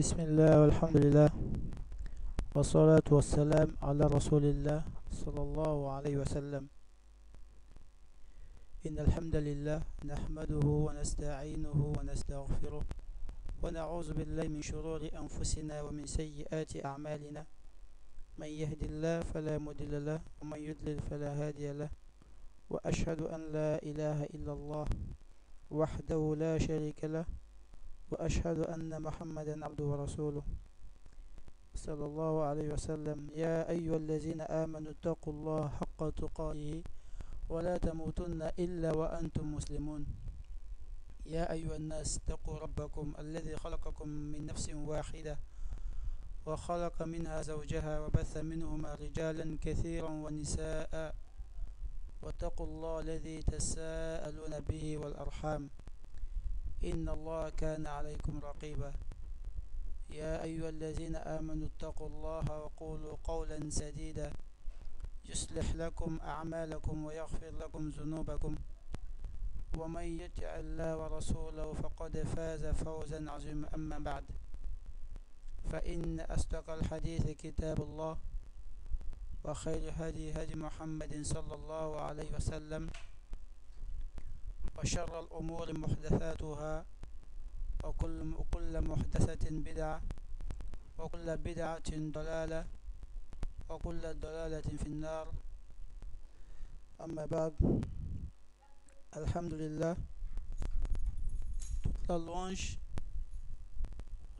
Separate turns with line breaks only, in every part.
بسم الله والحمد لله والصلاة والسلام على رسول الله صلى الله عليه وسلم. إن الحمد لله نحمده ونستعينه ونستغفره ونعوذ بالله من شرور أنفسنا ومن سيئات أعمالنا. من يهد الله فلا مضل له ومن يضلل فلا هادي له، وأشهد أن لا إله إلا الله وحده لا شريك له، وأشهد أن محمدا عبده ورسوله صلى الله عليه وسلم. يا أيها الذين آمنوا اتقوا الله حق تقاته ولا تموتن إلا وأنتم مسلمون. يا أيها الناس اتقوا ربكم الذي خلقكم من نفس واحدة وخلق منها زوجها وبث منهما رجالا كثيرا ونساء، واتقوا الله الذي تساءلون به والأرحام إن الله كان عليكم رقيبا. يا أيها الذين آمنوا اتقوا الله وقولوا قولا سديدا يصلح لكم أعمالكم ويغفر لكم ذنوبكم، ومن يطع الله ورسوله فقد فاز فوزا عظيما. أما بعد، فإن أصدق الحديث كتاب الله، وخير هدي محمد صلى الله عليه وسلم، وشر الأمور محدثاتها، وكل محدثة بدعة، وكل بدعة ضلالة، وكل ضلالة في النار. أما بعد, Alhamdulillah, toute la louange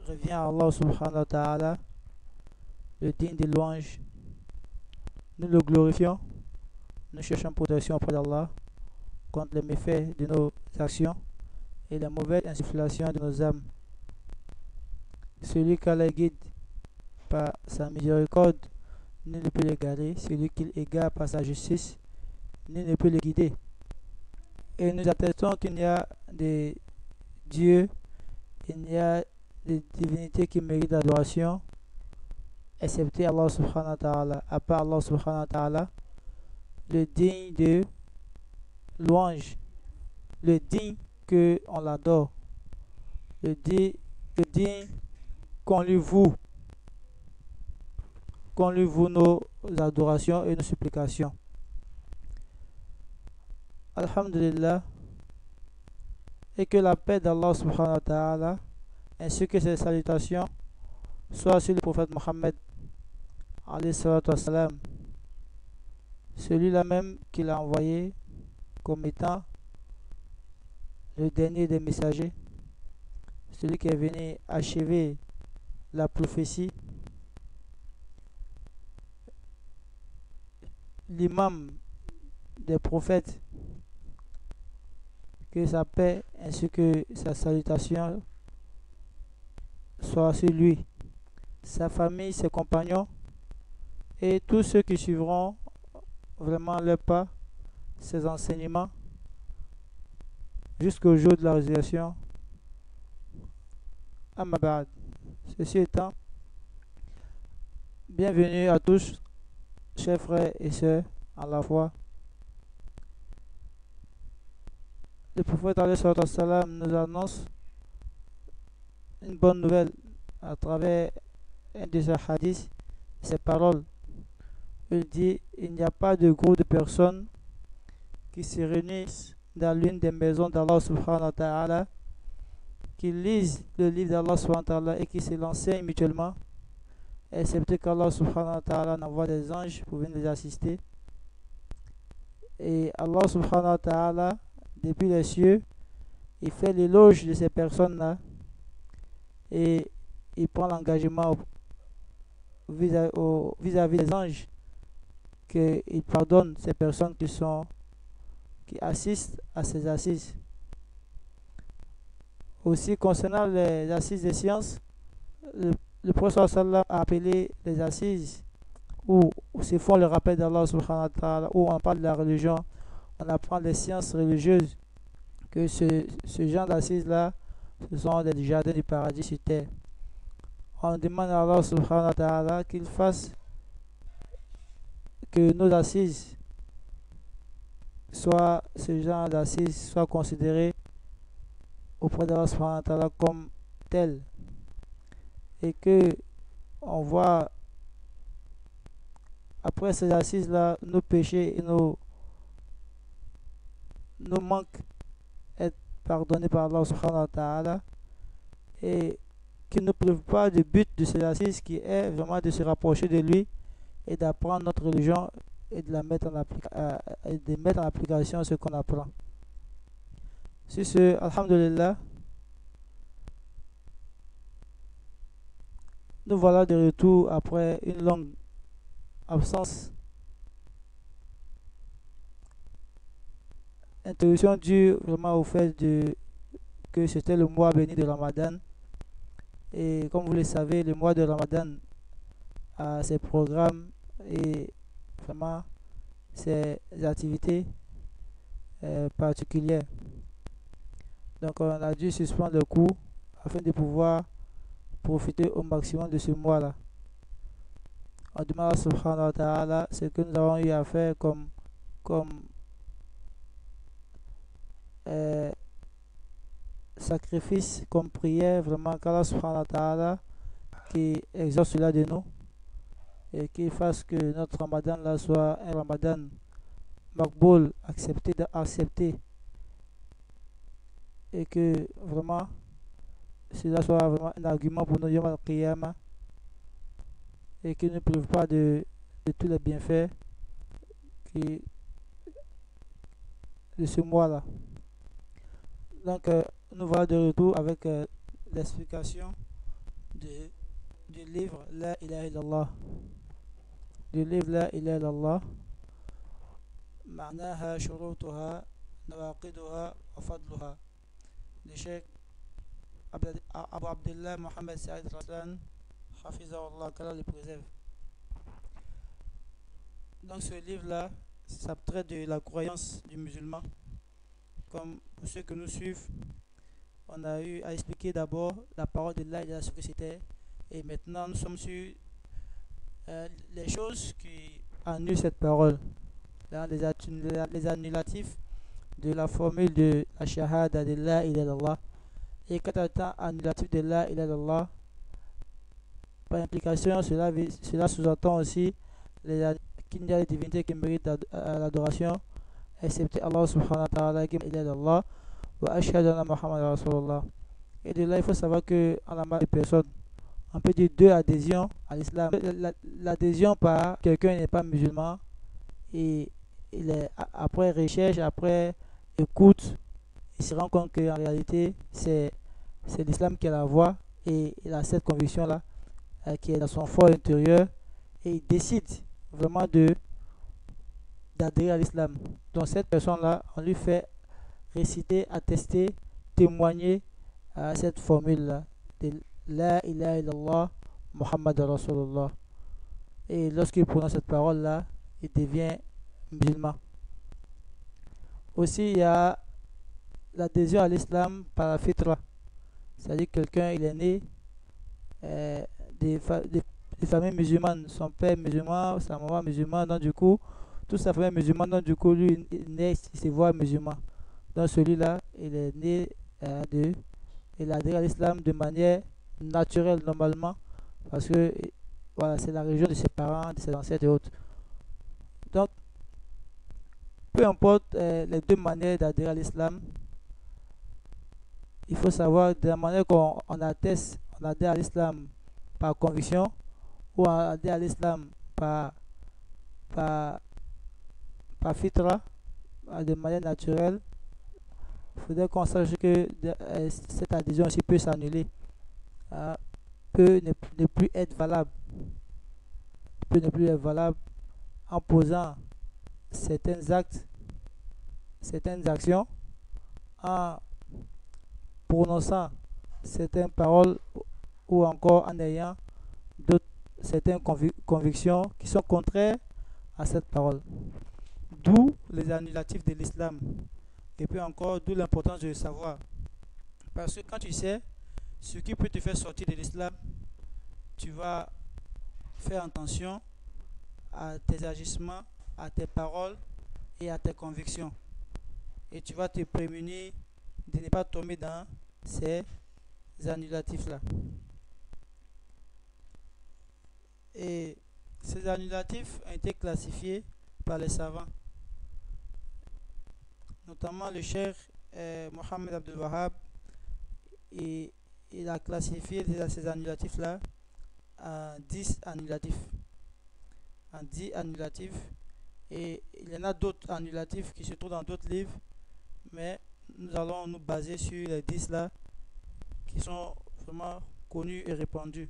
revient à Allah subhanahu wa ta'ala, le digne des louanges. Nous le glorifions, nous cherchons protection auprès d'Allah contre les méfaits de nos actions et la mauvaise insufflation de nos âmes. Celui qu'Allah guide par sa miséricorde, nul ne peut l'égarer. Celui qu'il égare par sa justice, nul ne peut le guider. Et nous attestons qu'il n'y a des dieux, il n'y a des divinités qui méritent l'adoration, excepté Allah subhanahu wa ta'ala. À part Allah subhanahu wa ta'ala, le digne de louange, le digne qu'on l'adore, le digne qu'on lui voue nos adorations et nos supplications. Alhamdulillah, et que la paix d'Allah subhanahu wa ta'ala ainsi que ses salutations soient sur le prophète Mohammed alayhi salatu wassalam, celui-là même qu'il a envoyé comme étant le dernier des messagers, celui qui est venu achever la prophétie, l'imam des prophètes. Que sa paix ainsi que sa salutation soient sur lui, sa famille, ses compagnons et tous ceux qui suivront vraiment leur pas, ses enseignements jusqu'au jour de la résurrection. Amma ba'd. Ceci étant, bienvenue à tous, chers frères et sœurs à la foi. Le prophète alayhi salatu wassalam nous annonce une bonne nouvelle à travers un de ses hadiths, ses paroles. Il dit: il n'y a pas de groupe de personnes qui se réunissent dans l'une des maisons d'Allah subhanahu wa ta'ala, qui lisent le livre d'Allah subhanahu wa ta'ala et qui se l'enseignent mutuellement, excepté qu'Allah subhanahu wa ta'ala envoie des anges pour venir les assister. Et Allah subhanahu wa ta'ala, depuis les cieux, il fait l'éloge de ces personnes-là et il prend l'engagement vis-à-vis des anges qu'il pardonne ces personnes qui assistent à ces assises. Aussi, concernant les assises des sciences, le prophète sallallahu a appelé les assises où se font le rappel d'Allah subhanahu wa ta'ala, où on parle de la religion, on apprend les sciences religieuses, que ce genre d'assises-là, ce sont des jardins du paradis sur terre. On demande à Allah subhanahu wa ta'ala qu'il fasse que nos assises soient, ce genre d'assises soient considérées auprès d'Allah subhanahu wa ta'ala comme telles. et que on voit après ces assises-là nos péchés et nos manques être pardonnés par Allah subhanahu wa ta'ala, et qui ne prive pas du but de ces assises qui est vraiment de se rapprocher de lui et d'apprendre notre religion et de mettre en application ce qu'on apprend. Sur ce, alhamdulillah, nous voilà de retour après une longue absence. Introduction due vraiment au fait que c'était le mois béni de Ramadan. Et comme vous le savez, le mois de Ramadan a ses programmes et vraiment ses activités particulières. Donc on a dû suspendre le cours afin de pouvoir profiter au maximum de ce mois-là. On demande à Subhanahu wa ta'ala ce que nous avons eu à faire comme euh, sacrifice, comme prière, vraiment qu'Allah Subhanahu wa ta'ala qui exauce cela de nous et qui fasse que notre Ramadan là soit un Ramadan makboul, accepté, et que vraiment cela soit vraiment un argument pour nous Yom al-Qiyamah, et qu'il ne prive pas de tous les bienfaits qui, de ce mois-là. Donc, nous voilà de retour avec l'explication du livre La ilaha illallah. Du livre La ilaha illallah. معناها شروطها نواقضها وفضلها لشيخ Abu Abdullah Mohamed Saïd Raslan Hafizahullah, qu'Allah le préserve. Donc ce livre-là, ça traite de la croyance du musulman. Comme pour ceux que nous suivent, on a eu à expliquer d'abord la parole de Allah et ce que c'était. Et maintenant nous sommes sur les choses qui annulent cette parole. Dans les annulatifs de la formule de la shahada de la ilaha illallah. Et quand on entend annulatif de la ilaha illallah, par implication, cela sous-entend aussi qu'il n'y a de divinité qui mérite l'adoration, excepté Allah subhanahu wa ta'ala qui est illallah, wa ashhadu anna Muhammad rasulullah. Et de là, il faut savoir que en la majorité des personnes, on peut dire deux adhésions à l'islam. L'adhésion par quelqu'un n'est pas musulman, et il est, après recherche, après écoute, il se rend compte qu'en réalité, c'est l'islam qui est la voie, et il a cette conviction-là qui est dans son fort intérieur, et il décide vraiment d'adhérer à l'islam. Donc cette personne-là, on lui fait réciter, attester, témoigner à cette formule-là de La ilaha illallah Muhammad Rasulullah. Et lorsqu'il prononce cette parole-là, il devient musulman. Aussi, il y a l'adhésion à l'islam par la fitra. C'est-à-dire que quelqu'un, il est né des familles musulmanes, son père musulman, sa maman musulmane, donc du coup, toute sa famille musulmane, donc du coup, lui, il se voit musulman. Donc celui-là, il est né il a adhéré à l'islam de manière naturelle, normalement, parce que voilà, c'est la religion de ses parents, de ses ancêtres et autres. Donc, peu importe les deux manières d'adhérer à l'islam, il faut savoir de la manière qu'on atteste, on adhère à l'islam par conviction, ou on adhère à l'islam par, par fitra, de manière naturelle. Il faudrait qu'on sache que cette adhésion aussi peut s'annuler, peut ne plus être valable, peut ne plus être valable en posant certains actes, certaines actions, en prononçant certaines paroles, ou encore en ayant certaines convictions qui sont contraires à cette parole. D'où les annulatifs de l'islam. Et puis encore, d'où l'importance de le savoir. Parce que quand tu sais ce qui peut te faire sortir de l'islam, tu vas faire attention à tes agissements, à tes paroles et à tes convictions. Et tu vas te prémunir de ne pas tomber dans ces annulatifs-là. Et ces annulatifs ont été classifiés par les savants, notamment le cheikh Mohamed Abdel Wahhab. Et il a classifié ces annulatifs-là en 10 annulatifs. En 10 annulatifs. Et il y en a d'autres annulatifs qui se trouvent dans d'autres livres, mais nous allons nous baser sur les 10 là qui sont vraiment connus et répandus.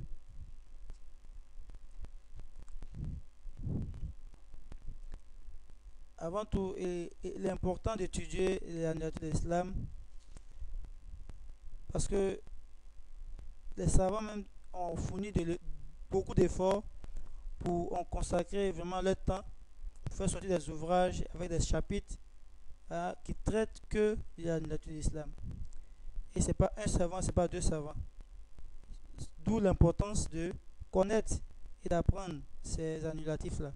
Avant tout, il est important d'étudier les annulatifs de l'islam parce que les savants même ont fourni beaucoup d'efforts pour ont consacré vraiment leur temps pour faire sortir des ouvrages avec des chapitres qui traitent que de la nature de l'islam. Et c'est pas un savant, c'est pas deux savants. D'où l'importance de connaître et d'apprendre ces annulatifs-là.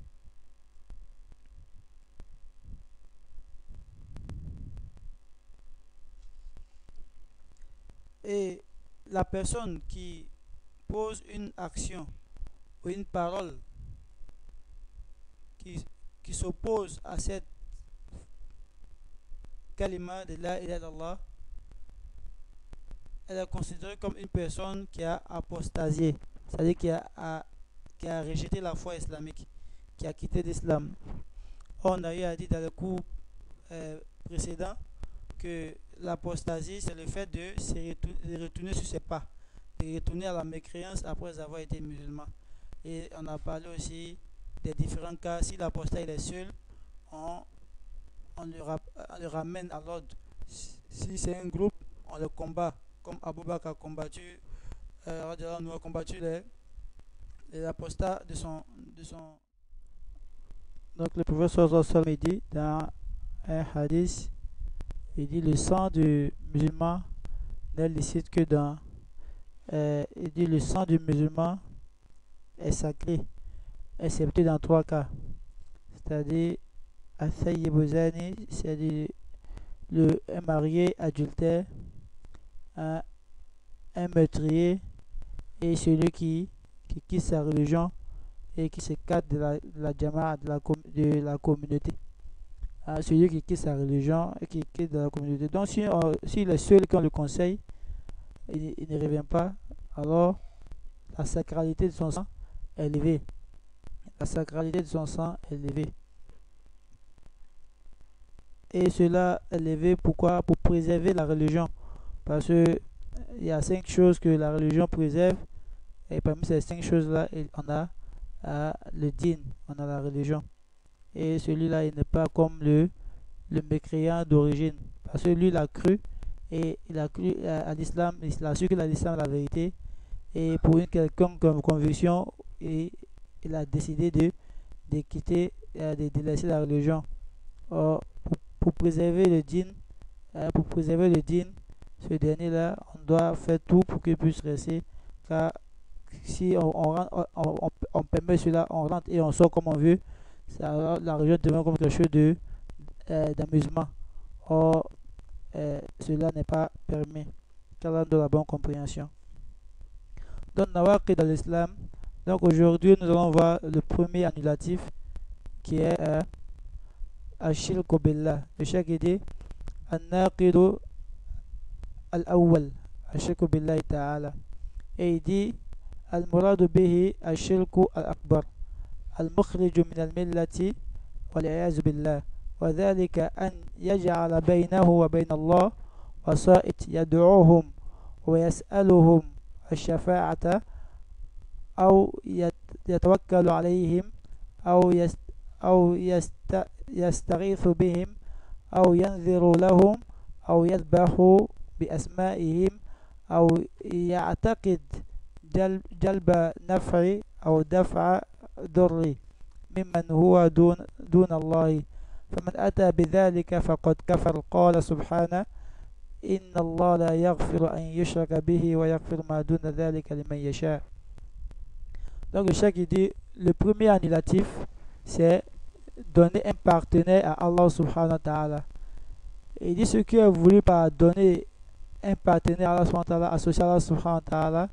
Et la personne qui pose une action ou une parole qui, qui s'oppose à cette kalima de la ilaha illallah, elle est considérée comme une personne qui a apostasié, c'est-à-dire qui a rejeté la foi islamique, qui a quitté l'islam. On a eu à dire dans le cours précédent que l'apostasie, c'est le fait de retourner sur ses pas, de retourner à la mécréance après avoir été musulman. Et on a parlé aussi des différents cas. Si l'apostat est seul, on, on le ramène à l'ordre. Si c'est un groupe, on le combat, comme Abu Bakr a combattu les apostats de son. Donc le professeur Sallallahu dit dans un hadith, il dit le sang du musulman n'est licite que dans. Il dit le sang du musulman est sacré, excepté dans trois cas. C'est-à-dire, c'est-à-dire un marié adultère, un, un meurtrier et celui qui quitte sa religion et qui s'écarte de la jama'a, de la communauté. Celui qui quitte sa religion et qui quitte de la communauté. Donc, si est seul qu'on le conseille, il ne revient pas, alors la sacralité de son sang est élevée. La sacralité de son sang est élevée. Et cela est élevé pourquoi? Pour préserver la religion. Parce que il y a 5 choses que la religion préserve. Et parmi ces 5 choses-là, on a le din, on a la religion. Et celui-là, il n'est pas comme le mécréant d'origine. Parce que lui, il a cru. Et il a cru à l'islam. Il a su que l'islam est la vérité. Et pour une quelconque conviction, il a décidé de quitter, de délaisser la religion. Or, pour préserver le din, ce dernier-là, on doit faire tout pour qu'il puisse rester. Car si on permet cela, on rentre et on sort comme on veut, la religion devient comme quelque chose d'amusement. Or, cela n'est pas permis. Qu'Allah donne la bonne compréhension. Donc, Nawaqid dans l'islam. Donc, aujourd'hui, nous allons voir le premier annulatif qui est Ashirku billah. Le cheikh dit An-Naqidu al-Awwal. Ashirku billahi ta'ala. Et il dit Al-Muradu bihi Ashirku al-Akbar. Al-Mukhriju min al-Millati wal-Iyazu billah. وذلك أن يجعل بينه وبين الله وسائط يدعوهم ويسألهم الشفاعة أو يتوكل عليهم أو يستغيث بهم أو ينذر لهم أو يذبح بأسمائهم أو يعتقد جلب نفع أو دفع ضر ممن هو دون الله فمن أتى بذلك فقد كفر قال سبحانه إن الله لا يغفر أن يشرك به ويغفر ما دون ذلك لمن يشاء. Donc le cheikh dit le premier annulatif c'est donner un partenaire à Allah subhanahu wa ta'ala. Il dit ce qui est voulu par donner un partenaire à Allah subhanahu wa ta'ala, associé à Allah subhanahu wa ta'ala,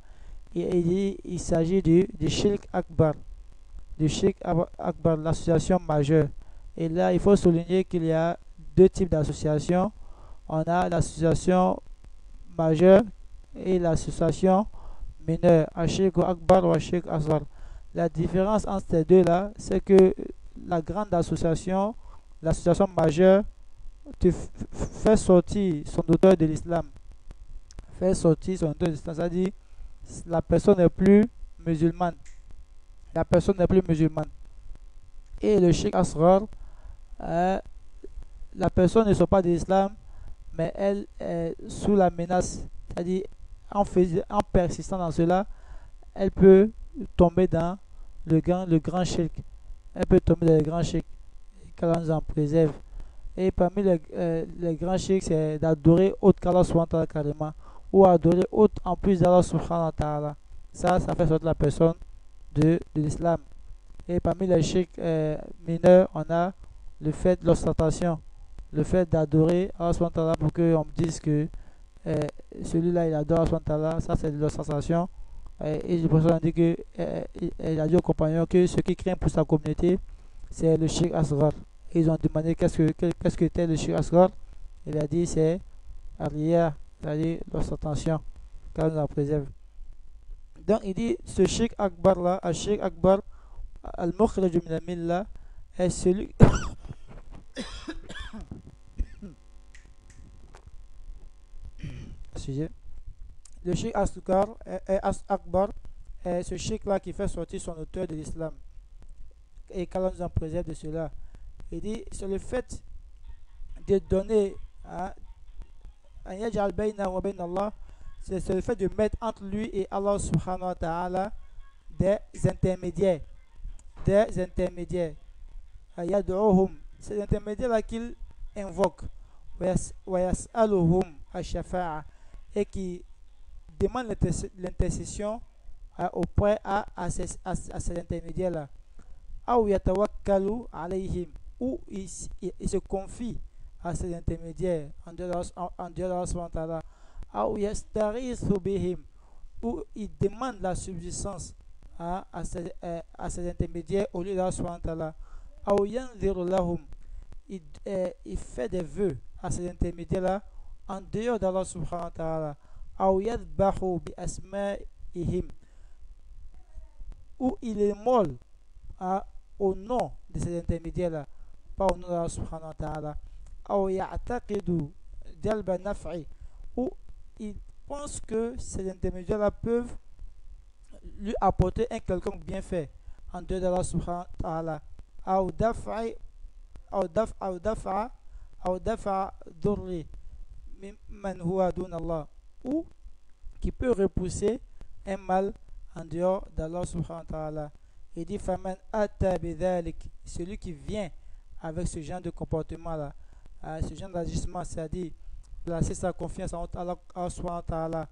et il dit il s'agit du shirk akbar. du Shirk Akbar, l'association majeure. Et là, il faut souligner qu'il y a deux types d'associations. On a l'association majeure et l'association mineure, Ashirk Akbar ou Ashirk Asghar. La différence entre ces deux-là, c'est que la grande association, l'association majeure, fait sortir son auteur de l'islam. Fait sortir son auteur de l'islam, c'est-à-dire la personne n'est plus musulmane. La personne n'est plus musulmane. Et le Shirk Asghar, euh, la personne ne sort pas de l'islam, mais elle est sous la menace. C'est-à-dire, en persistant dans cela, elle peut tomber dans le grand shirk. Elle peut tomber dans le grand shirk. Qu'Allah nous en préserve. Et parmi les grands shirks, c'est d'adorer autre qu'Allah subhanahu wa ta'ala carrément. Ou adorer autre en plus d'Allah subhanahu wa ta'ala. Ça fait sortir la personne de l'islam. Et parmi les shirks mineurs, on a le fait de l'ostentation. Le fait d'adorer Allah subhanahu wa ta'ala pour qu'on me dise que euh, celui-là il adore Allah subhanahu wa ta'ala. Ça c'est de l'ostentation. Et le prophète a dit que, il a dit aux compagnons que ce qui craint pour sa communauté, c'est le shirk asghar. Et ils ont demandé qu'est-ce que était le shirk asghar. Il a dit c'est Ariya, c'est-à-dire l'ostentation. Car nous en préserve. Donc il dit ce shirk akbar là, al shirk akbar, al-mukhrij min al-millah, est celui. Sujet. Le shirk asghar akbar est ce shirk là qui fait sortir son auteur de l'islam. Et qu'Allah nous en préserve de cela. Il dit c'est le fait de donner à yaj'al bayna wa bayna Allah, c'est le fait de mettre entre lui et Allah subhanahu wa ta'ala des intermédiaires. Des intermédiaires. Yad'uhum, ces intermédiaires là qu'il invoque. Wa yas'aluhum ash-shafa'a, et qui demande l'intercession auprès à ces intermédiaires là. Ou yatawakkalu alayhim, ou il se confie à ces intermédiaires en dehors d'Allah subhanahu wa ta'ala. Ou yastaghithu bihim, ou il demande la subsistance à ces intermédiaires au lieu d'Allah subhanahu wa ta'ala. Ou yanziru lahum, il fait des vœux à ces intermédiaires là en dehors d'Allah subhanahu wa ta'ala. Ou yadbahu bi asma'ihim, ou il est molle au nom de ces intermédiaires-là, pas au nom d'Allah subhanahu wa ta'ala. Ou ya'taqidu jalba naf'i, ou il pense que ces intermédiaires-là peuvent lui apporter un quelconque bienfait en dehors d'Allah subhanahu wa ta'ala. Ou daf'i, ou daf'a durri mimman huwa dun Allah, ou qui peut repousser un mal en dehors d'Allah subhanahu wa ta'ala. Il dit faman ata bidhalik, celui qui vient avec ce genre de comportement là, ce genre d'agissement, c'est-à-dire placer sa confiance en Allah subhanahu wa ta'ala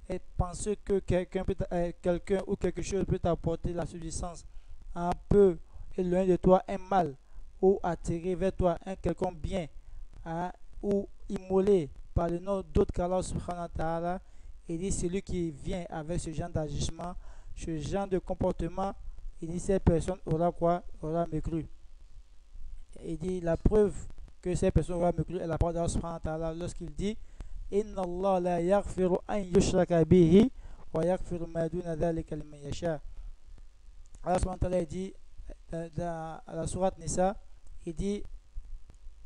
et penser que quelqu'un ou quelque chose peut t'apporter la subsistance, un peu éloigner de toi un mal, ou attirer vers toi un quelconque bien, ou immoler par le nom d'autre qu'Allah subhanahu wa ta'ala. Il dit celui qui vient avec ce genre d'agissement, ce genre de comportement, il dit cette personne aura quoi? Aura mécru. Il dit la preuve que cette personne aura mécru est la parole d'Allah subhanahu wa ta'ala lorsqu'il dit Inna Allah la yaghfiru an yushraka bihi wa yaghfiru ma duna dhalika liman yasha. Allah subhanahu wa ta'ala dit dans la sourate Nisa, il dit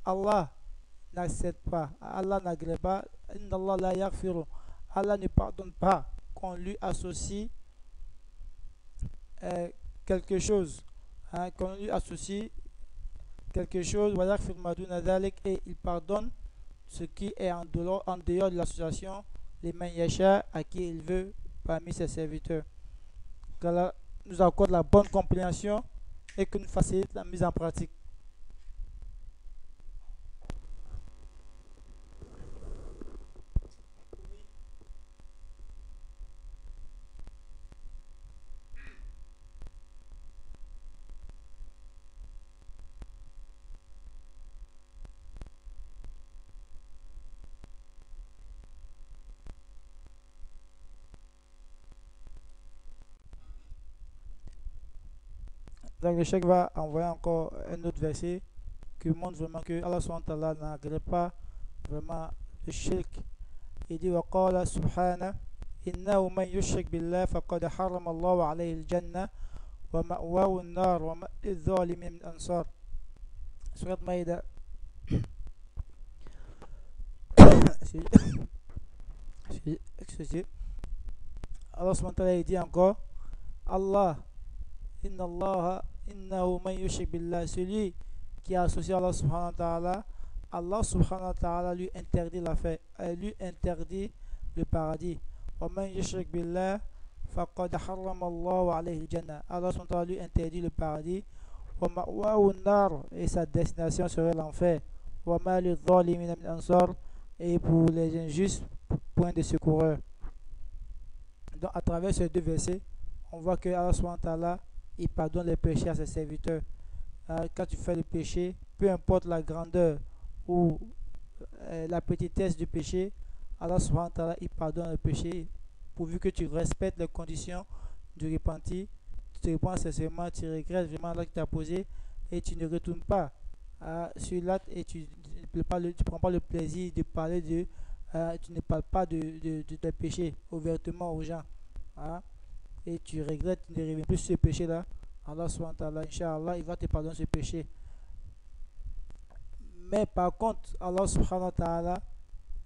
Allah n'accepte pas, Allah n'agrée pas, Inna Allah la yaghfiru, Allah ne pardonne pas qu'on lui associe quelque chose, qu'on lui associe quelque chose, et il pardonne ce qui est en dehors de l'association, les Yasha, à qui il veut parmi ses serviteurs. Qu'Allah nous accorde la bonne compréhension et que nous facilite la mise en pratique. Donc le cheikh va envoyer encore un autre verset qui montre vraiment que Allah subhanahu wa ta'ala n'agrée pas vraiment le shirk. Il dit وقال سبحانه إنه من يشرك بالله فقد حرم الله عليه الجنة ومأواه النار وما للظالمين من أنصار. Surat Maïda. Excusez. Allah subhanahu wa ta'ala dit encore Allah, inna Allah, innahu man yushrik billah, celui qui a associé Allah subhanahu wa ta'ala, Allah subhanahu wa ta'ala lui interdit lui interdit le paradis. Wa man yushrik billah faqad harrama Allah alayhi al-jannah. Allah subhanahu wa ta'ala lui interdit le paradis. Wa ma'wahu an-nar, et sa destination serait l'enfer. Wa ma lidh-dhalimin min ansar, et pour les injustes, point de secoureur. Donc à travers ces deux versets, on voit que Allah subhanahu wa ta'ala, il pardonne les péchés à ses serviteurs. Quand tu fais le péché, peu importe la grandeur ou la petitesse du péché, Allah subhanahu wa ta'ala, il pardonne le péché pourvu que tu respectes les conditions du repenti, tu te répands sincèrement, tu regrettes vraiment l'acte que tu as posé et tu ne retournes pas sur l'acte et tu ne prends pas le plaisir de parler tu ne parles pas de tes péchés ouvertement aux gens. Hein, et tu regrettes, tu ne reviens plus sur ce péché-là. Allah subhanahu wa ta'ala, Inch'Allah, il va te pardonner ce péché. Mais par contre, Allah subhanahu wa ta'ala,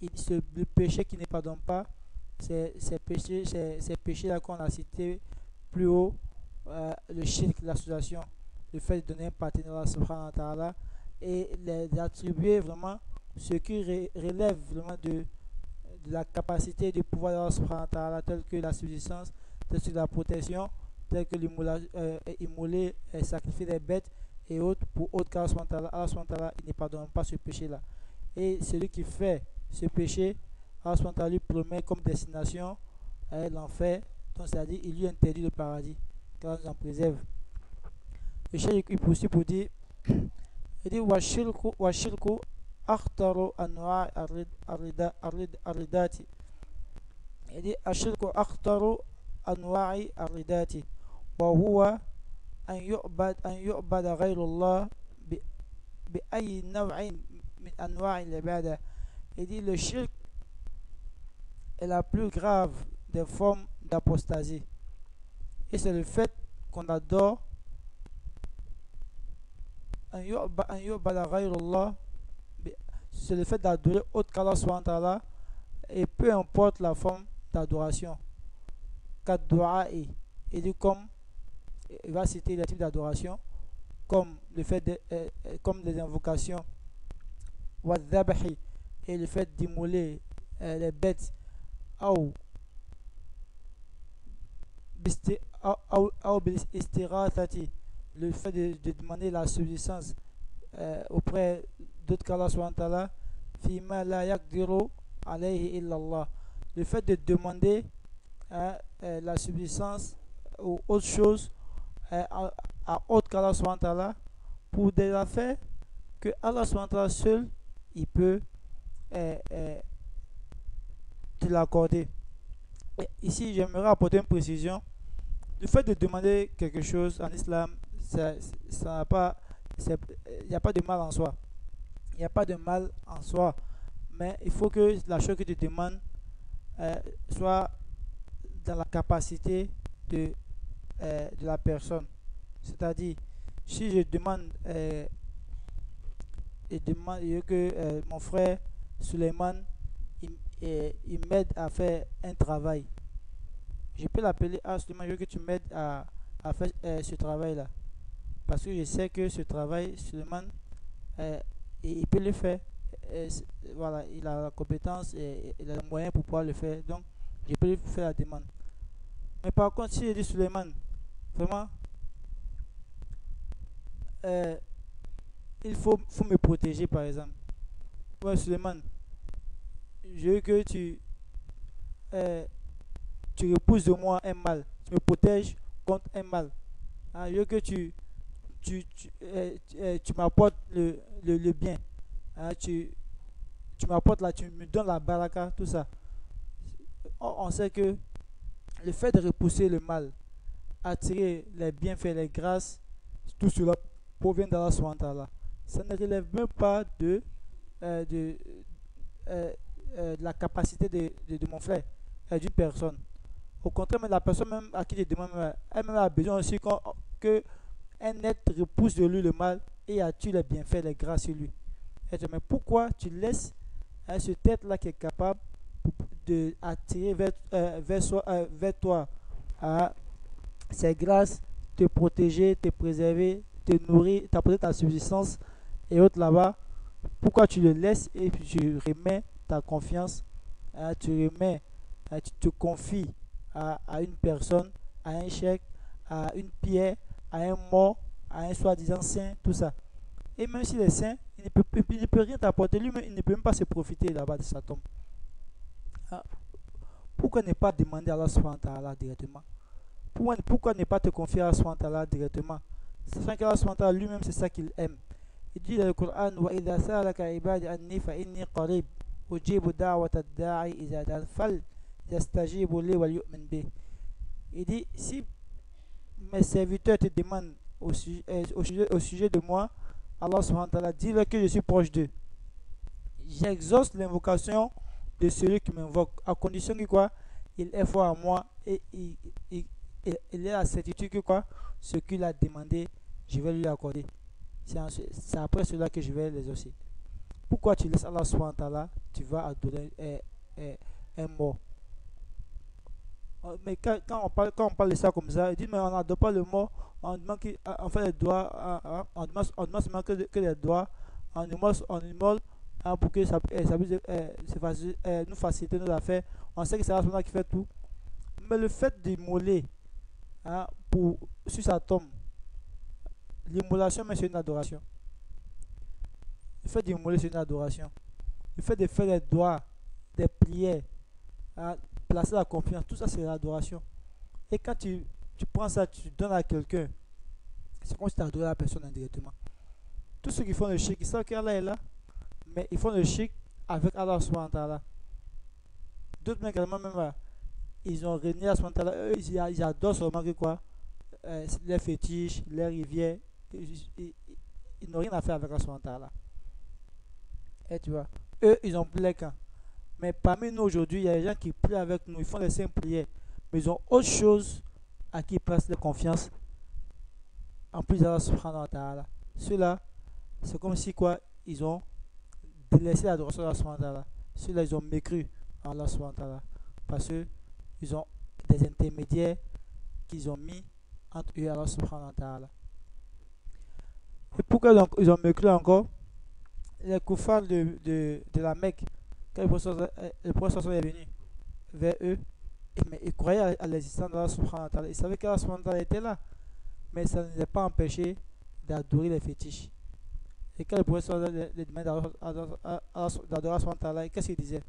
le péché qui ne pardonne pas, c'est ces péchés-là qu'on a cités plus haut, le shirk, l'association, le fait de donner un partenaire à Allah subhanahu wa ta'ala et d'attribuer vraiment ce qui relève vraiment de la capacité du pouvoir d'Allah subhanahu wa ta'ala, tel que la subsistance, tel que la protection, tel que immoler et sacrifier des bêtes et autres pour autre qu'Allah subhanahu wa ta'ala, il ne pardonne pas ce péché-là. Et celui qui fait ce péché, Allah subhanahu wa ta'ala lui promet comme destination l'enfer, donc c'est-à-dire il lui interdit le paradis, car nous en préserve. Le cheikh il poursuit pour dire, il dit washirku akhtaru anwa arridati. Il dit ashirku akhtaru anwa'i arridati wa huwa an yu'bada ghayru Allah bi ayyi naw'in min anwa'i l'ibada. Il dit le shirk est la plus grave des formes d'apostasie et c'est le fait qu'on adore c'est le fait d'adorer autre qu'Allah subhanahu wa ta'ala, et peu importe la forme d'adoration. Kaddu'a'i, il dit comme, il va citer les types d'adoration, comme le fait comme les invocations, wadhabahi, et le fait d'immoler les bêtes, ou istirathati, le fait de demander la subsistance auprès d'autres qu'Allah subhanahu wa ta'ala, fima la yaqdiru alayhi illallah, le fait de demander la subsistance ou autre chose à autre qu'Allah subhanahu wa ta'ala pour des affaires que Allah subhanahu wa ta'ala seul il peut te l'accorder. Ici j'aimerais apporter une précision. Le fait de demander quelque chose en islam, ça n'a pas, il n'y a pas de mal en soi. Il n'y a pas de mal en soi. Mais il faut que la chose que tu demandes soit dans la capacité de la personne. C'est-à-dire, si je demande, que mon frère Suleiman il m'aide à faire un travail, je peux l'appeler à Suleiman, je veux que tu m'aides à faire ce travail-là. Parce que je sais que ce travail, Suleiman, il peut le faire. Voilà, il a la compétence et il a le moyen pour pouvoir le faire. Donc, je peux lui faire la demande. Mais par contre, si je dis Suleiman, vraiment, il faut me protéger, par exemple. Ouais, Suleiman, je veux que tu repousses de moi un mal. Tu me protèges contre un mal. Je veux que tu m'apportes le bien. Tu m'apportes là, tu me donnes la baraka, tout ça. On sait que le fait de repousser le mal, attirer les bienfaits, les grâces, Tout cela provient d'Allah subhanahu wa ta'ala. Ça ne relève même pas euh, de, de la capacité de mon frère, d'une personne. Au contraire, mais la personne même à qui je demande, elle-même a besoin aussi que un être repousse de lui le mal et attire les bienfaits, les grâces sur lui. Mais pourquoi tu laisses ce être-là qui est capable d'attirer vers toi ces grâces, te protéger, te préserver, te nourrir, t'apporter ta subsistance et autres là-bas? Pourquoi tu le laisses et puis tu remets ta confiance, tu te confies à une personne, à un chèque, à une pierre, à un mort, à un soi-disant saint, tout ça. Et même s'il est saint, il ne peut rien t'apporter. Lui-même, il ne peut même pas se profiter là-bas de sa tombe. Ah, pourquoi ne pas demander à Allah subhanahu wa ta'ala directement? Pourquoi ne pas te confier à Allah subhanahu wa ta'ala directement? Sachant qu'Allah subhanahu wa ta'ala lui-même, c'est ça qu'il aime. Il dit dans le Coran: وَإِذَا سَأَلَكَ عِبَادِي أَنِّي فَإِنِّي قَرِيبٌ أُجِيبُ دَعْوَةَ الدَّاعِ إِذَا دَعَانِ فَلْيَسْتَجِيبُوا لِي وَلْيُؤْمِنُوا بِي. Il dit, si mes serviteurs te demandent au sujet de moi, Allah subhanahu wa ta'ala, dis-leur que je suis proche d'eux. J'exauce l'invocation de celui qui m'invoque, à condition que quoi, il est fort à moi et il ait la certitude que quoi, ce qu'il a demandé, je vais lui accorder. C'est après cela que je vais les exaucer. Pourquoi tu laisses Allah subhanahu wa ta'ala, tu vas adorer un mort? Mais quand on parle de ça comme ça, il dit, mais on n'adore pas le mort, on demande on fait les doigts, on demande seulement que les doigts, on immole pour que ça puisse nous faciliter nos affaires. On sait que c'est Allah qui fait tout. Mais le fait d'immoler, hein, sur sa tombe, l'immolation, mais c'est une adoration. Le fait d'immoler, c'est une adoration. Le fait de faire des doigts, des prières, hein, placer la confiance, tout ça c'est l'adoration. Et quand tu prends ça, tu donnes à quelqu'un, c'est comme si tu adorais la personne indirectement. Tous ceux qui font le shirk, ils savent qu'Allah est là, mais ils font le shirk avec Allah subhanahu wa ta'ala. D'autres également, même, ils ont régné à subhanahu wa ta'ala, eux, ils adorent seulement que quoi, les fétiches, les rivières, ils n'ont rien à faire avec Allah subhanahu wa ta'ala. Et tu vois, eux, ils ont plus les camps. Mais parmi nous aujourd'hui, il y a des gens qui prient avec nous, ils font les simples prières, mais ils ont autre chose à qui ils placent leur confiance en plus d'Allah subhanahu wa ta'ala. Ceux-là, c'est comme si quoi, ils ont délaissé l'adoration d'Allah subhanahu wa ta'ala. Ceux-là, ils ont mécru à Allah subhanahu wa ta'ala. Parce qu'ils ont des intermédiaires qu'ils ont mis entre eux et Allah subhanahu wa ta'ala. Et pourquoi ils ont mécru encore? Les koufars de la Mecque, quand le prophète est venu vers eux, mais ils croyaient à l'existence d'Allah subhanahu wa ta'ala. Ils savaient qu'Allah subhanahu wa ta'ala était là, mais ça ne les a pas empêchés d'adorer les fétiches. Et quand le prophète les demandait d'adorer Allah subhanahu wa ta'ala, qu'est-ce qu'il disait?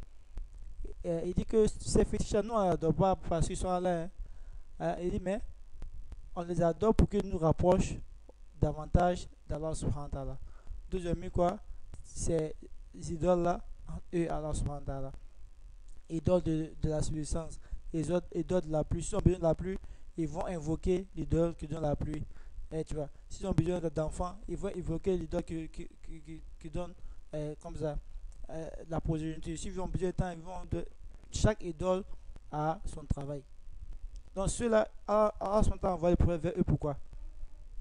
Il dit que ces fétiches-là, nous on ne les adore pas parce qu'ils sont là. Il dit, mais on les adore pour qu'ils nous rapprochent davantage d'Allah subhanahu wa ta'ala. Deuxièmement, quoi? Ces idoles-là, eux, Allah subhanahu wa ta'ala. Idoles de la subsistance, les autres idoles de la pluie. S'ils ont besoin de la pluie, ils vont invoquer l'idole qui donne la pluie. Et tu vois, s'ils ont besoin d'enfants, ils vont invoquer l'idole qui donne comme ça la progéniture. S'ils ont besoin de temps, chaque idole a son travail. Donc ceux-là, Allah subhanahu wa ta'ala envoie les prophètes vers eux. Pourquoi?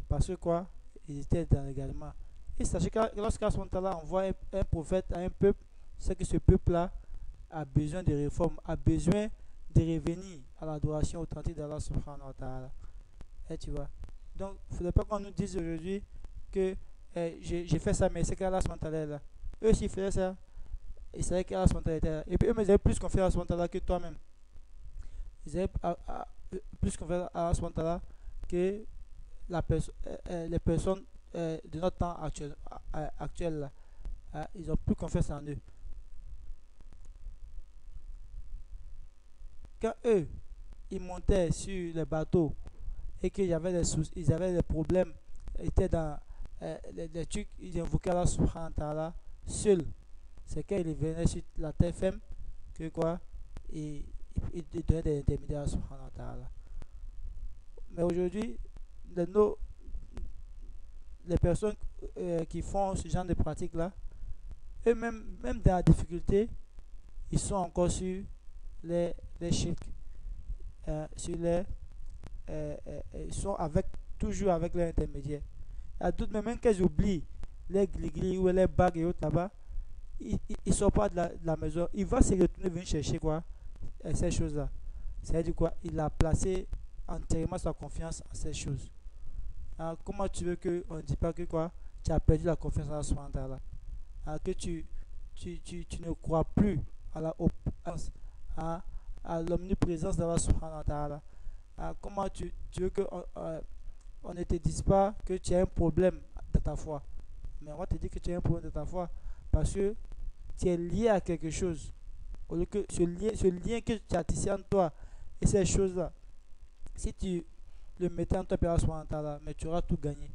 Parce que quoi? Ils étaient dans l'égarement. Et sachez que lorsqu'Allah subhanahu wa ta'ala envoie un prophète à un peuple, c'est que ce peuple-là a besoin de réformes, a besoin de revenir à l'adoration authentique d'Allah subhanahu wa ta'ala. Et tu vois. Donc, il ne faudrait pas qu'on nous dise aujourd'hui que j'ai fait ça, mais c'est qu'Allah subhanahu wa ta'ala est là. Eux, s'ils faisaient ça, ils savaient qu'Allah subhanahu wa ta'ala était là. Et puis eux, ils avaient plus confiance à Allah subhanahu wa ta'ala que toi-même. Ils avaient plus confiance à Allah subhanahu wa ta'ala que les personnes de notre temps actuel là. Ils ont plus confiance en eux. Quand eux, ils montaient sur les bateaux et qu'ils avaient des soucis, ils avaient des problèmes, ils étaient dans les trucs, ils invoquaient Allah subhanahu wa ta'ala seul. C'est quand ils venaient sur la terre ferme que quoi, ils donnaient des intermédiaires à Allah subhanahu wa ta'ala. Mais aujourd'hui, les personnes qui font ce genre de pratique-là, eux-mêmes, même dans la difficulté, ils sont encore sur les shirk, sur ils sont toujours avec leur intermédiaire. Il y a d'autres, même qu'elles oublient les glis ou les bagues et autres là-bas, ils ne sortent pas de la maison. Il va se retourner venir chercher quoi, ces choses-là. C'est-à-dire quoi? Il a placé entièrement sa confiance en ces choses. Comment tu veux qu'on ne dise pas que quoi? Tu as perdu la confiance en Allah subhanahu wa ta'ala. Que tu ne crois plus à la opulence, à, à l'omniprésence d'Allah subhanahu wa ta'ala. Comment tu veux qu'on on ne te dise pas que tu as un problème de ta foi. Mais on va te dire que tu as un problème de ta foi parce que tu es lié à quelque chose. Au lieu que ce lien que tu as tissé en toi et ces choses-là, si tu le mettais en toi, mais tu auras tout gagné.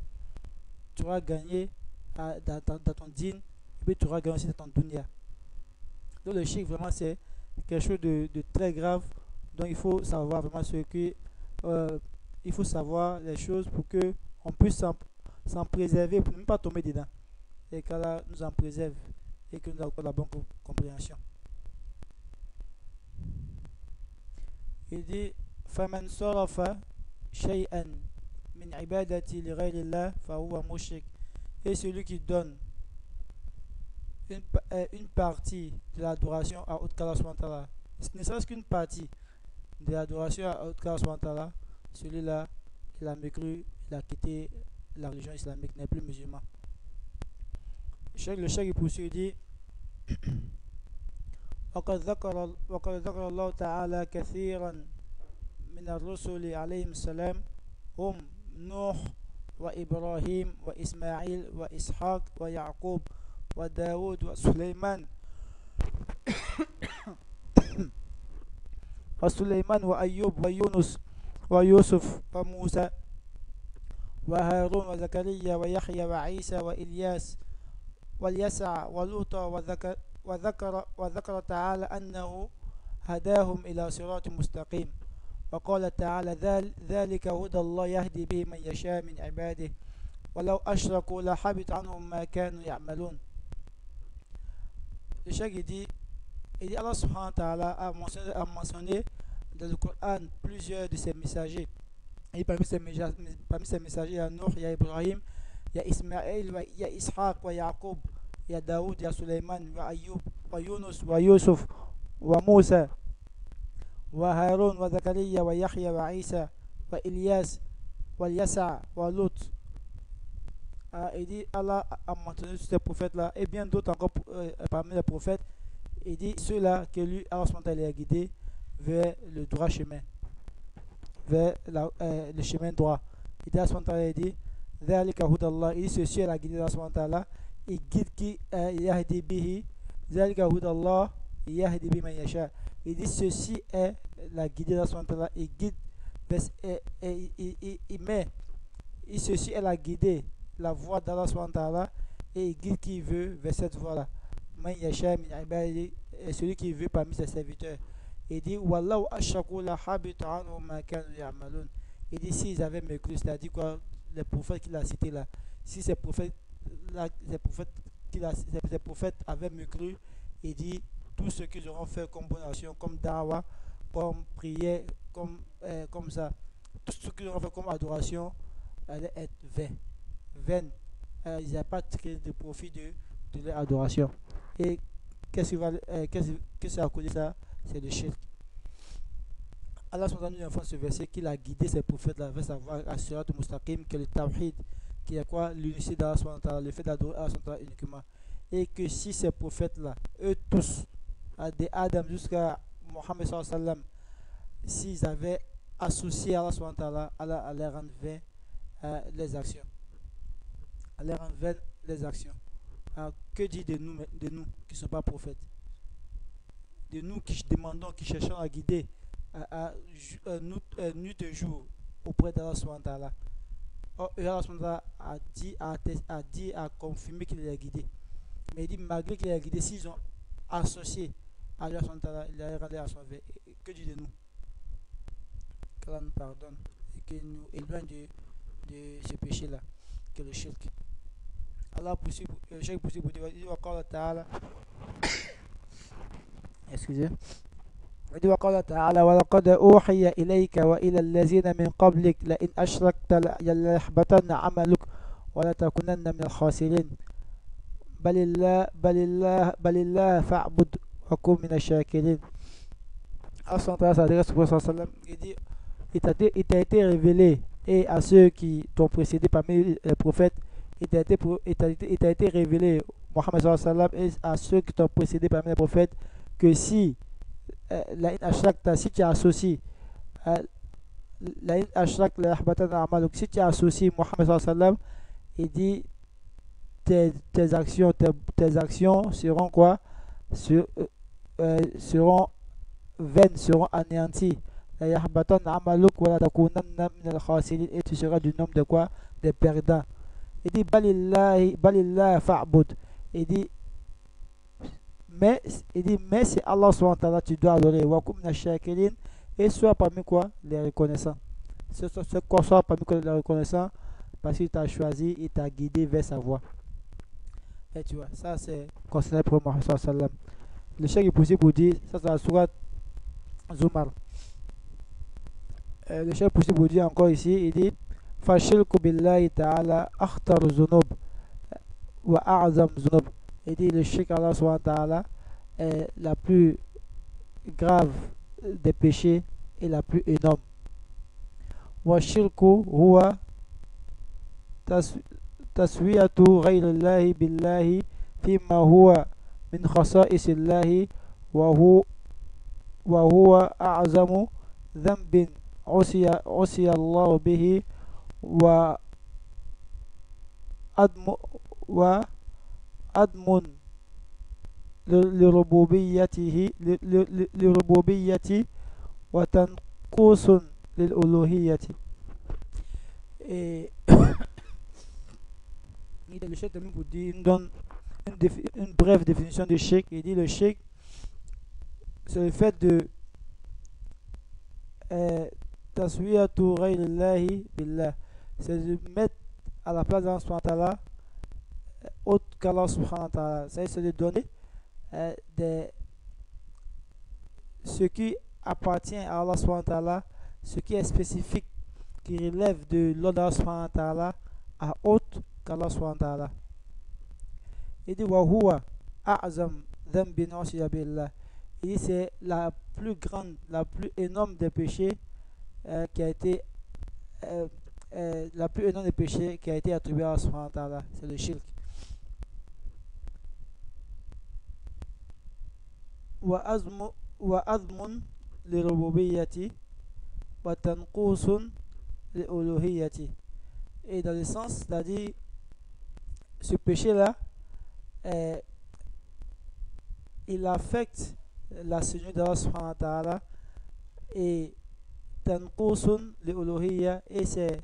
Tu auras gagné dans ton dîne et puis tu auras gagné aussi dans ton dunya. Donc le shirk, vraiment, c'est quelque chose de très grave. Donc il faut savoir vraiment ce que... il faut savoir les choses pour que on puisse s'en préserver, pour ne pas tomber dedans. Et qu'Allah nous en préserve et que nous avons la bonne compréhension. Il dit فَمَنْ صَرَفَ شَيْئًا مِنْ عِبَادَةِ لِغَيْرِ اللَّهِ فَهُوَ مُشْرِكٌ. Et celui qui donne une partie de l'adoration à autre qu'Allah subhanahu wa ta'ala, ne serait-ce qu'une partie de l'adoration à autre qu'Allah subhanahu wa ta'ala, celui-là, il a mécru, il a quitté la religion islamique, n'est plus musulman. Le cheikh poursuit, il dit وقد ذكر الله تعالى كثيرا من الرسل عليهم السلام هم نوح وإبراهيم وإسماعيل وإسحاق ويعقوب وداود وسليمان وأيوب ويونس ويوسف وموسى وهارون وزكريا ويحيى وعيسى وإلياس واليسع ولوط وذكر تعالى أنه هداهم إلى صراط مستقيم. وقال تعالى ذلك هدى الله يهدي به من يشاء من عباده ولو أشركوا لحبط عنهم ما كانوا يعملون. Le cheikh il dit Allah subhanahu wa ta'ala a mentionné dans le Coran plusieurs de ses messagers. Et parmi ces messagers, il y a Nuh, il y a Ibrahim, il y a Ismaël, il y a Ishaq, il y a Jacob, il y a Daoud, il y a Suleiman, il y a Ayyub, il y a Yunus, il y a Yusuf, il y a Moussa, il y a Haroun, il y a Zakaria, il y a Yahya, il y a Isa, il y a Ilyas, il y a Yasa, il y a Lot. Il dit Allah a mentionné tous ces prophètes-là et bien d'autres encore parmi les prophètes. Il dit ceux-là que lui, Allah a guidé vers le droit chemin, vers le chemin droit. Il dit Allah dit ذلك هدى الله. Il dit ceci est la guidée d'Allah. Il guide qui yahdi bihi. ذلك هدى الله yahdi bi man yasha. Il dit ceci est la guidée d'Allah. Il guide il met ceci est la guidée, la voie d'Allah subhanahu et il guide qui veut vers cette voie-là. Man yasha min ibadihi, celui qui veut parmi ses serviteurs. Il dit wallahu ashraku la habita anhum ma kanu ya'malun. Il dit s'ils avaient mécru, c'est-à-dire quoi, les prophètes qu'il a cités là, si ces prophètes avaient mécru, il dit tout ce qu'ils auront fait comme bonne action, comme dawa, comme prière, comme ça, tout ce qu'ils auront fait comme adoration allait être vain. Ils n'avaient pas tiré de profit de leur adoration. Et qu'est-ce que ça a causé ça? C'est le shirk. Allah nous informe ce verset qu'il a guidé ses prophètes là vers savoir assurat mustaqim, que le tawhid, qui est quoi? L'unité d'Allah, le fait d'adorer Allah uniquement. Et que si ces prophètes là, eux tous, de Adam jusqu'à Mohammed sallallahu alayhi wa sallam, s'ils avaient associé Allah, Allah allait rendre vain les actions. Allah rendre vain les actions. Alors, que dit de nous qui ne sommes pas prophètes? De nous qui demandons, qui cherchons à guider nuit et jour auprès d'Allah subhanahu wa ta'ala. Allah a confirmé qu'il les a guidés. Mais il dit malgré qu'il les a guidés, s'ils ont associé à Allah subhanahu wa ta'ala, il a rendu à son veille. Que dit de nous? Qu'Allah nous pardonne et qu'il nous éloigne de ce péché-là, que le shirk. Allah poursuit, le Cheikh poursuit pour dire, il dit, وقال تعالى, excusez, il dit, وقال تعالى ولقد أوحي إليك وإلى الذين من قبلك لئن أشركت ليحبطن عملك ولتكونن من الخاسرين بل الله فاعبد وكن من الشاكرين. Allah s'adresse au prophète sallam, il dit, il t'a été révélé, et à ceux qui t'ont précédé parmi les prophètes, il t'a été révélé, Mohammed sallam, et à ceux qui t'ont précédé parmi les prophètes, que si si tu associes si tu associes Mohammed sallam, il dit tes actions seront quoi? Seront vaines, seront anéanties. Et tu seras du nombre de quoi? Des perdants. Il dit balillahi fa'bud. Il dit mais c'est Allah subhanahu wa ta'ala tu dois adorer. Wa kum mina shakirin. Et sois parmi quoi? Les reconnaissants. Sois parmi quoi? Les reconnaissants, parce qu'il t'a choisi, il t'a guidé vers sa voie. Et tu vois, ça c'est concernant le prophète Mohammed sallam. Le cheikh est poussé pour dire, ça c'est la sourate Zumar. Le cheikh est poussé pour dire encore ici, il dit Fashilku billahi ta'ala akhtar zunub wa a'zam zunub. Il dit le cheikh Allah subhanahu wa ta'ala est la plus grave des péchés et la plus énorme. Wa shirku huwa taswiyatu ghayrillahi billahi fima huwa min khasa'isillahi wa huwa a'zamu dhanbin عصي الله به وأدم لربوبيته وتنقص للألوهية. Et le cheikh termine pour dire, il donne une brève définition du shirk. Il dit le shirk, c'est le fait de taswiyatu ghayrillahi billah, c'est de mettre à la place d'Allah subhanahu wa ta'ala autre qu'Allah subhanahu wa ta'ala. C'est de donner ce qui appartient à Allah subhanahu wa ta'ala, ce qui est spécifique, qui relève de l'ordre subhanahu wa ta'ala, à autre qu'Allah subhanahu wa ta'ala. Il dit wa huwa a'zam dhanbin usiya billah. Il dit c'est la plus grande, la plus énorme des péchés qui a été la plus énorme des péchés qui a été attribuée à Allah subhanahu wa ta'ala, c'est le shirk. Wa azmun li rububiyyati wa tanqusun li uluhiyyati. Et dans le sens, c'est-à-dire ce péché-là, il affecte la seigneurie d'Allah subhanahu wa ta'ala, et tanqusun li uluhiyya, et c'est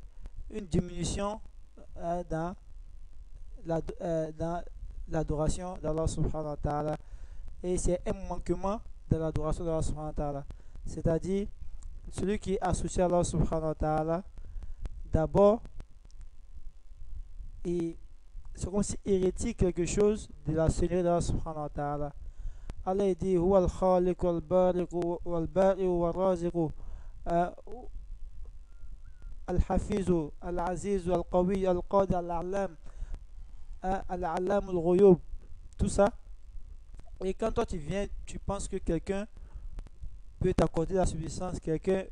une diminution dans l'adoration d'Allah subhanahu wa ta'ala, et c'est un manquement de l'adoration d'Allah subhanahu wa ta'ala. C'est-à-dire celui qui est associé à Allah subhanahu wa ta'ala, d'abord c'est comme s'il hérétique quelque chose de la seigneurie d'Allah subhanahu wa ta'ala. Allah dit huwa al-khaliq wal-bariq wal-ba'i wal-raziq al-hafiz al-aziz al-qawi al-qadi al-a'lam al-'allam al-ghuyub, tout ça. Et quand toi tu viens, tu penses que quelqu'un peut t'accorder la subsistance, quelqu'un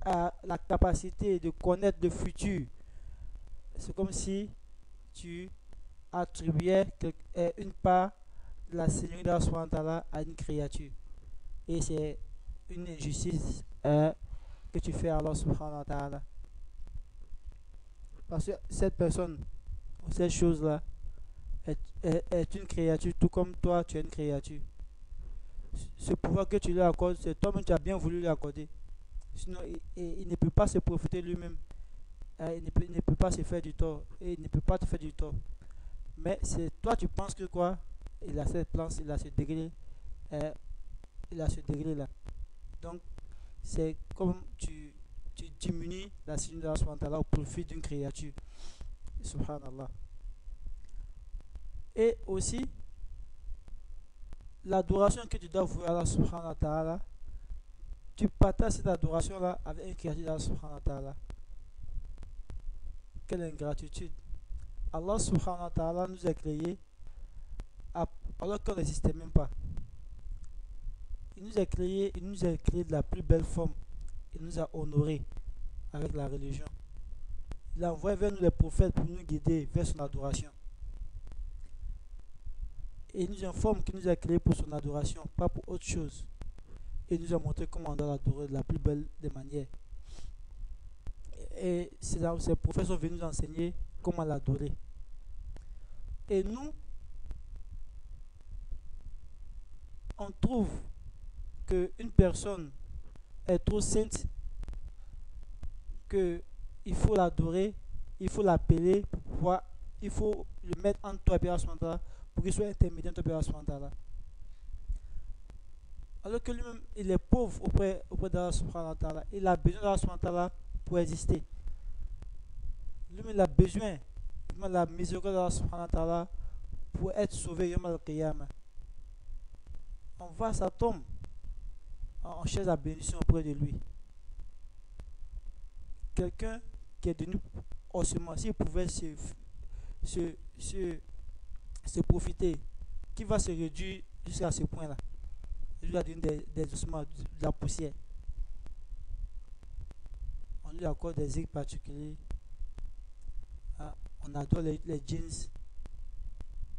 a la capacité de connaître le futur, c'est comme si tu attribuais une part de la seigneurie d'Allah subhanahu wa ta'ala à une créature. Et c'est une injustice que tu fais à Allah subhanahu wa ta'ala. Parce que cette personne, cette chose-là, est une créature, tout comme toi, tu es une créature. Ce pouvoir que tu lui accordes, c'est toi-même tu as bien voulu lui accorder. Sinon, il ne peut pas se profiter lui-même. Il ne peut pas se faire du tort. Et il ne peut pas te faire du tort. Mais c'est toi, tu penses que quoi? Il a cette place, il a ce degré. Il a ce degré là. Donc, c'est comme tu diminues la seigneurie d'Allah subhanahu wa ta'ala au profit d'une créature. Subhanallah. Et aussi, l'adoration que tu dois vouer à Allah subhanahu wa ta'ala, tu partages cette adoration-là avec un créature d'Allah subhanahu wa ta'ala. Quelle ingratitude! Allah subhanahu wa ta'ala nous a créés alors qu'on n'existait même pas. Il nous a créé de la plus belle forme. Il nous a honorés avec la religion. Il a envoyé vers nous les prophètes pour nous guider vers son adoration. Et il nous informe qu'il nous a créés pour son adoration, pas pour autre chose. Et il nous a montré comment on doit l'adorer de la plus belle des manières. Et ces prophètes sont venus nous enseigner comment l'adorer. Et nous, on trouve qu'une personne est trop sainte, qu'il faut l'adorer, il faut l'appeler, pour pouvoir, il faut le mettre entre toi et Allah pour qu'il soit intermédiaire entre toi et Allah. Alors que lui-même, il est pauvre auprès d'Allah subhanahu wa ta'ala. Il a besoin d'Allah subhanahu wa ta'ala pour exister. Lui-même, il a besoin de la miséricorde d'Allah subhanahu wa ta'ala pour être sauvé yawm al-qiyamah. On va à sa tombe, on cherche la bénédiction auprès de lui. Quelqu'un qui est devenu ossement, s'il pouvait se profiter, qui va se réduire jusqu'à ce point-là, il lui a donné des ossements, de la poussière. On lui accorde des zikrs particuliers. On adore les jeans.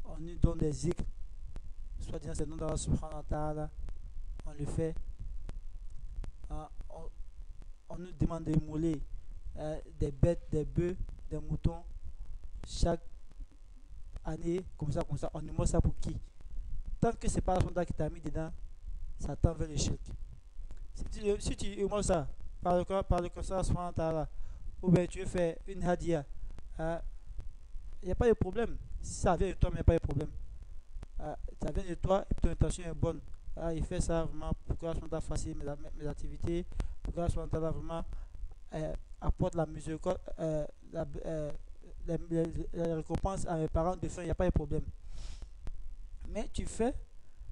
On lui donne des zikrs. Soit disant c'est le nom d'Allah subhanahu wa ta'ala. On le fait. On nous demande d'émouler des bêtes, des bœufs, des moutons. Chaque année, comme ça. On émoule ça pour qui? Tant que c'est pas la qui t'a mis dedans, ça tend vers le shirk. Si tu émoules ça par le conseil subhanahu wa ta'ala, ou bien tu veux faire une hadia, il n'y a pas de problème. Si ça vient de toi, il n'y a pas de problème. Ça vient de toi et ton intention est bonne. Il fait ça vraiment pour que Allah fasse mes activités, pour que Allah vraiment apporte la miséricorde, les récompenses à mes parents de fin, il n'y a pas de problème. Mais tu fais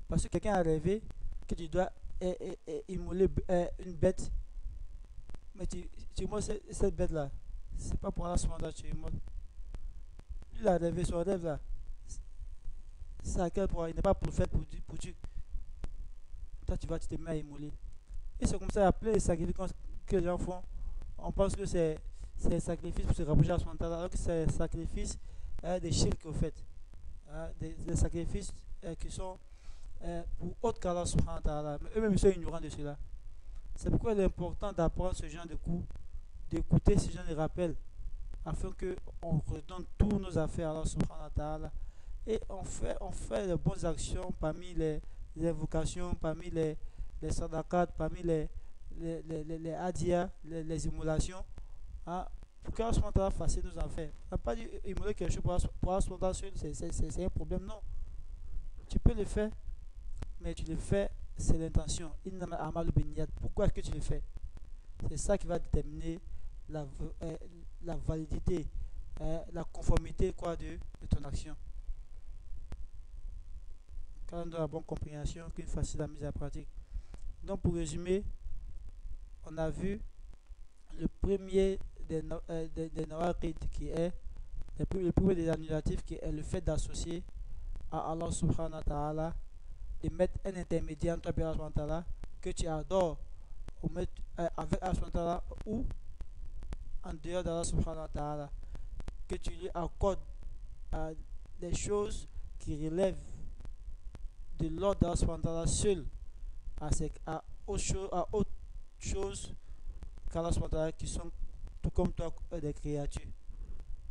parce que quelqu'un a rêvé que tu dois immoler une bête, mais tu immoles cette bête-là. C'est pas pour Allah subhanahu tu immoles. Lui, il a rêvé son rêve là. C'est à quel point il n'est pas pour faire pour Dieu. Toi, tu te mets à immoler. Et c'est comme ça, il y a plein de sacrifices que les gens font. On pense que c'est un sacrifice pour se rapprocher à son talent, alors que c'est un sacrifice des shirk au fait. Des sacrifices qui sont pour autre qu'Allah subhanahu wa ta'ala. Mais eux-mêmes ils sont ignorants de cela. C'est pourquoi il est important d'apprendre ce genre de cours, d'écouter ce genre de rappels, afin qu'on redonne tous nos affaires à Allah subhanahu wa ta'ala. Et on fait les bonnes actions parmi les invocations, parmi les sadaqat, parmi les adiyas, les immolations, pour qu'Allah subhanahu wa ta'ala fasse nos affaires. On n'a pas dit immoler quelque chose pour Allah subhanahu wa ta'ala, c'est un problème, non. Tu peux le faire, mais tu le fais, c'est l'intention. Pourquoi est-ce que tu le fais? C'est ça qui va déterminer la validité, la conformité de ton action. Quand on a la bonne compréhension, qu'une facile la mise en pratique. Donc pour résumer, on a vu le premier des nawaqid qui est le premier des annulatifs qui est le fait d'associer à Allah subhanahu wa ta'ala, de mettre un intermédiaire entre toi et Allah subhanahu wa ta'ala que tu adores avec Allah subhanahu wa ta'ala ou en dehors d'Allah subhanahu wa ta'ala, que tu lui accordes des choses qui relèvent de l'ordre d'Allah subhanahu wa ta'ala seul à autre chose qu'Allah subhanahu wa ta'ala qui sont tout comme toi des créatures.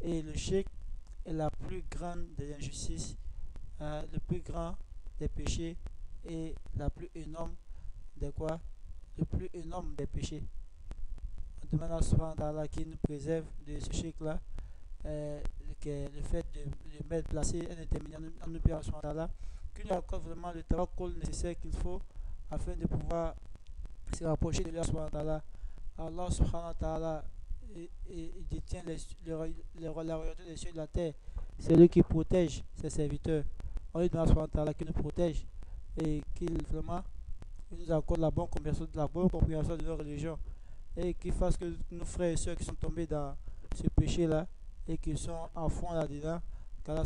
Et le shirk est la plus grande des injustices, le plus grand des péchés et la plus énorme des quoi? Le plus énorme des péchés. On demande à Allah subhanahu wa ta'ala qui nous préserve de ce shirk là, le fait de mettre placer un intermédiaire en nous et Allah subhanahu wa ta'ala, qui nous accorde vraiment le tawakkul nécessaire qu'il faut afin de pouvoir se rapprocher de Allah subhanahu wa ta'ala. Allah subhanahu wa ta'ala il détient la royauté des cieux et de la terre. c'est lui qui protège ses serviteurs. On lui demande à Allah qui nous protège et qu'il vraiment il nous accorde la bonne compréhension de nos religions et qu'il fasse que nos frères et sœurs qui sont tombés dans ce péché-là et qui sont en fond là-dedans, qu'Allah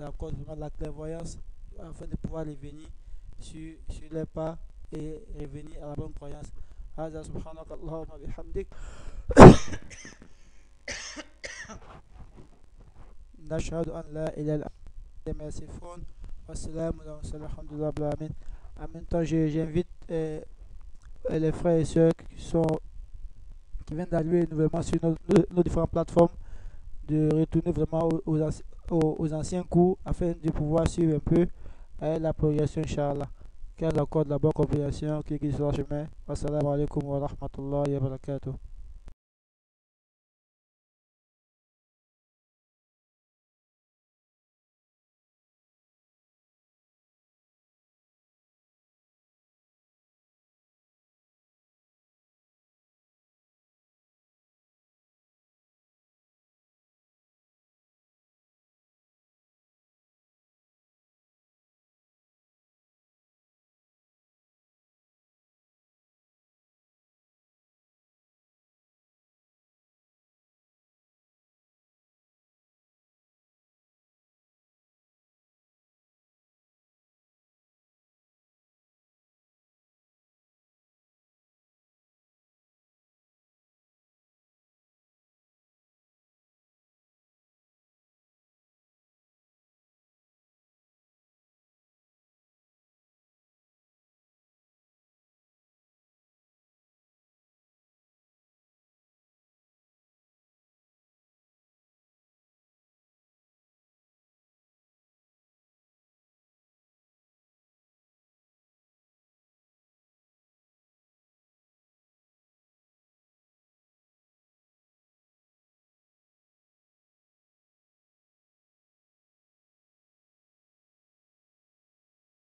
accorde vraiment la clairvoyance afin de pouvoir les venir sur les pas et revenir à la bonne croyance. هذا سبحانك اللهم بحمدك نشهد أن لا إله إلا أنت ما يصفون والسلام على المرسلين الحمد لله رب العالمين. En même temps, j'invite les frères et sœurs qui viennent d'arriver nouvellement sur nos différentes plateformes de retourner vraiment aux anciens cours afin de pouvoir suivre un peu la progression, Inch'Allah. Qu'elle accorde la bonne compréhension, qu'il soit chemin. Wassalamu alaikum wa rahmatullahi wa barakatuh.